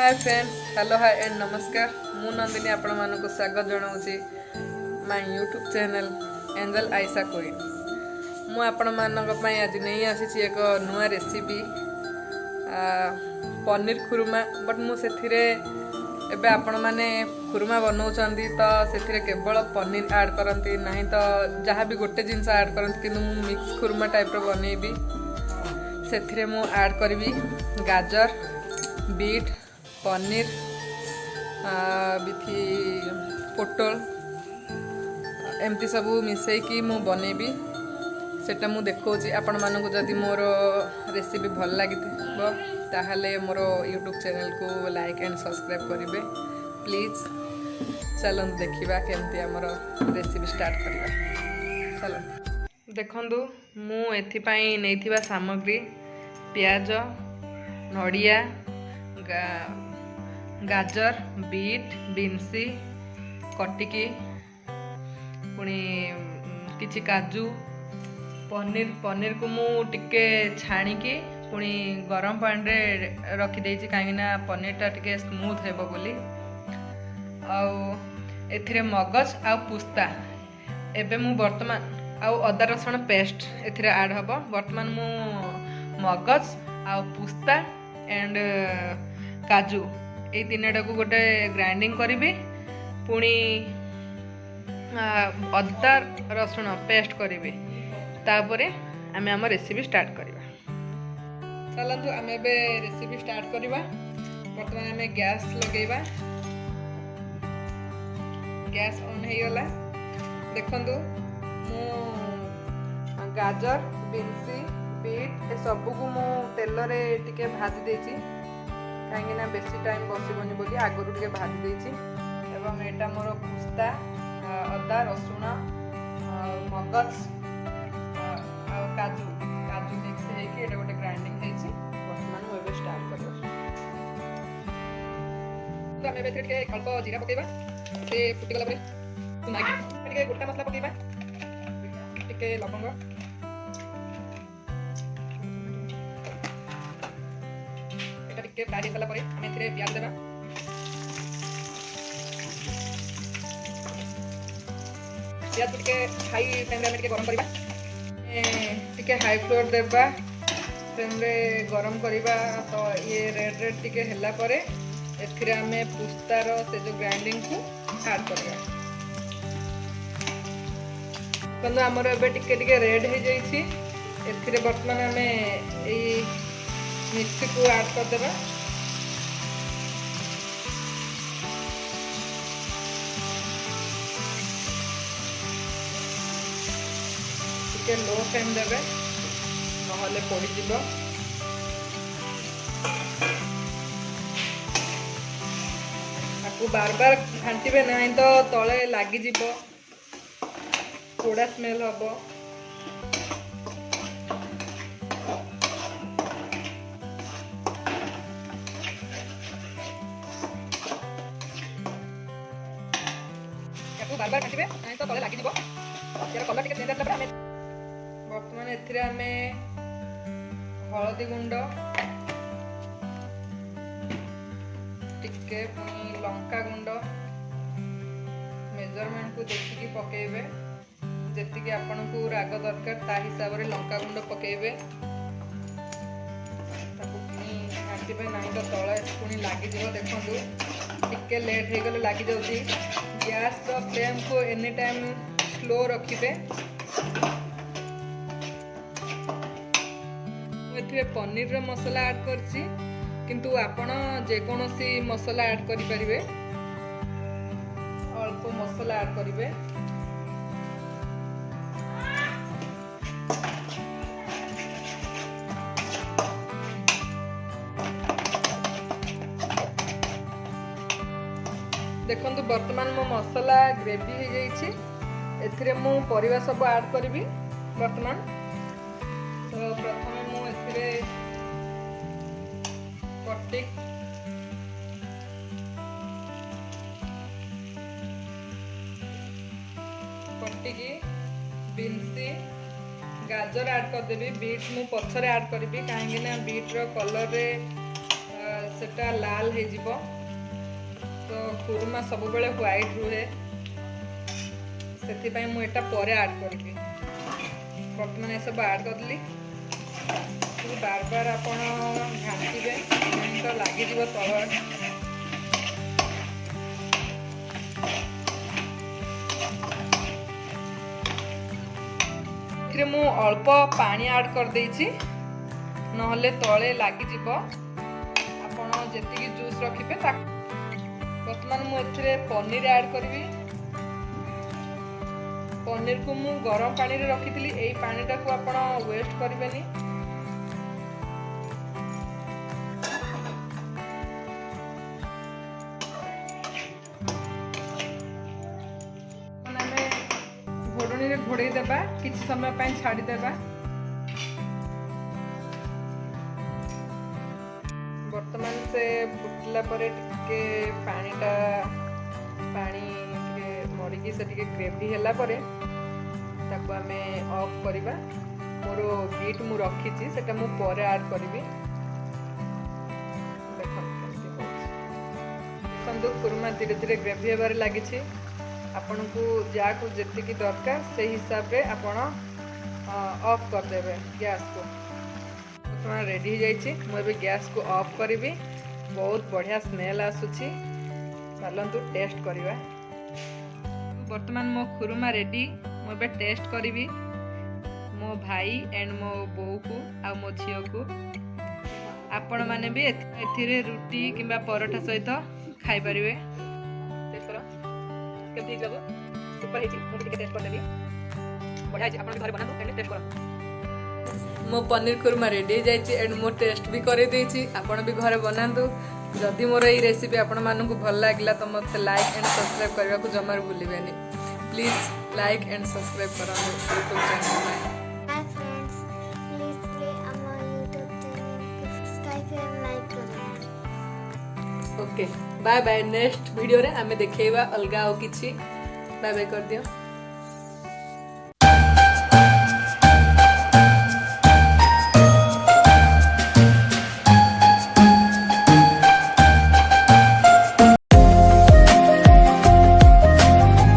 Hi friends, hello hi and नमस्कार। मु नंदिनी आपण मानक स्वागत जनाऊँगी my YouTube channel angel Ayesha queen. मु आपण मानक आज नहीं आसी एक नुआ रेसिपी पनीर खुरमा। बट मु से आपण मैंने खुरमा बनाऊँगी तो से केवल पनीर ऐड करती नहीं तो जहाँ भी गोटे जिनस ऐड करती कि मिक्स खुरमा टाइप बनईबी। से मु ऐड करी गाजर, बीट, पनीर बिथि पोटल एमती सब मिसैकी मु बनैबी। सेटा मु देखौची आपण मानकु जदि मोर रेसिपी भल लगी ताहले मोर यूट्यूब चैनल को लाइक एंड सब्सक्राइब करिवे प्लीज। चलो देखिबा केमती हमर रेसिपी स्टार्ट करिबा। चलो देखंदु मु एथि पई नैथिबा सामग्री प्याज, नड़िया, गाजर, बीट, बीन्सी कटिकी पुणी किछि काजू, पनीर को मु टिके छाणिकी पुणी गरम पानी रे रखी देछि काहे ना पनीर टा टिके स्मूथ हेबो बोली। आउ एथिरे मगज आ पुस्ता एबे मु वर्तमान आउ अदा रसुण पेस्ट एथिरे ऐड हबो। वर्तमान मु मगज आ पुस्ता एंड काजू ये तीनटा को गोटे ग्राइंडिंग करी पुणी अदा रसुण पेस्ट करी तापरे आमे आम रेसिपी स्टार्ट करवा। चलतु आम ए रेसिपी स्टार्ट करवा। बर्तमान आम गैस लगेवा। गैस ऑन हो गला। देखंतु मु गाजर, बीन्सी, बीट ए सब को मु तेल रे टिके भाजी देछि कहीं ना बेसी टाइम बसबनी बोली आगरू टे भाजी देछि। एवं एटा मोर पुस्ता, अदा रसुण, मगज काजू मिक्स होइके एटा गोटे ग्राइंडिंग हेछि। वर्तमान मु एबे स्टार्ट करबो। तो आमे बेथे टिके अल्प जीरा पकेबा। से फुटी गला परे सुनाई टिके गोटा मसला पकेबा, टिके लवंग, टिके फ्राई कला परे हम एथिरे प्याज देबा। प्याज टिके हाई फ्लेम रे हम टिके गरम करबा। टिके हाई फ्लेम देबा, फ्लेम रे गरम करबा। तो ये रेड रेड टिके हला परे एथिरे हम पुस्तार से जो ग्राइंडिंग को ऐड करबा। कनो हमर एबे टिके टिके रेड हो जाईछि। एथिरे वर्तमान हम ए मिक्सी को ऐड कर देबा। टिके लो फ्लेम देबे नहले पड़ी जिवो। आपको बार बार घांटीबे नहीं तो तले लागी जिवो, थोड़ा स्मेल हबो। बार बार काटिबे नहीं तो तले लागी जिवो। यार कलर टिके चेंज करला पर हमें वर्तमान एथिरे हमें हळदी गुंड टिके पुणी लंका गुंड मेजरमेंट को देखिकी पकेबे। जेतिकी आपनको राग दरकार ता हिसाब रे लंका गुंड पकेबे। ताको पुणी काटिबे नहीं तो तले पुणी लागी जिवो। देखंतु टिके लेट हे गले लागी जाउची। गैस रो फ्लेम को एनी टाइम स्लो रखिबे। एथिरे पनीर रो मसाला ऐड करछि किंतु आपण जे कोनोसी मसाला ऐड करि परिबे। अल्प मसाला ऐड करिवे। देखंतु वर्तमान मो मसाला ग्रेवी हो जाइछि। एथिरे मु परिवा सब ऐड करबी वर्तमान। तो प्रथम मु एथिरे कटिकी बीन्सी गाजर ऐड कर देबी। बीट मु पछरे ऐड करबी काहे ना बीट रो कलर रे सेटा लाल हो जिवो तो खुरमा सब बेले व्हाइट रुहे से मु एटा परे ऐड करबी। बर्तमान ये सब ऐड कर दी बार बार आपण घांटिबे नहीं तो लगी जीव तल। मु अल्प पानी ऐड कर देछि नहले तले लगी जीव। आपण जेतिकी जूस रखिबे वर्तमान मु एथिरे पनीर ऐड करबी। पनीर को मु गरम पानी रे रखितली एई पानीटा को आपण वेस्ट करबेनी। घोड़नी रे घोड़े देबा किछ समय पय छाड़ी देबा। वर्तमान से फुटला परे टिके पानीटा पानी मरिकी से टिके ग्रेवी हैला परे ताको हमें ऑफ करिबा। मोर बीट मु रखिची सेटा मु परे ऐड करबी। देखो खुरमा धीरे धीरे ग्रेवी हेबारे लागिची। आपन को जाको जेतिकी दरकार से हिसाब रे आपन ऑफ कर देबे गैस को। तो रेडी हो जाइए मुझे गैस को ऑफ करी। बहुत बढ़िया स्मेल आसुची चलतु टेस्ट करवा। वर्तमान मो खुरमा रेडी मुझे टेस्ट करी। मो भाई एंड मो बो को आ मो झील को आपण मैंने भी एथिरे रुटी किंबा परोठा सहित खाई पारिबे। केमती लगे सुपर है मुझे टेस्ट कर देबी बढ़िया है। आपण घर बनातो एंड टेस्ट करो। मो पनीर खुरमा रेडी हो जाइए एंड मो टेस्ट भी कर देछि। आपण भी घर बनातु। जदि मोर ये रेसिपी आपण मानकु भल लागला तो मते लाइक एंड सब्सक्राइब करबा को जमार भूलिबेनी। प्लीज लाइक एंड सब्सक्राइब करन YouTube channel. Hi friends, please play our YouTube channel subscribe and like करो। Okay bye bye. Next video रे हमें देखेबा अलगा हो किछि। बाय बाय कर दियो।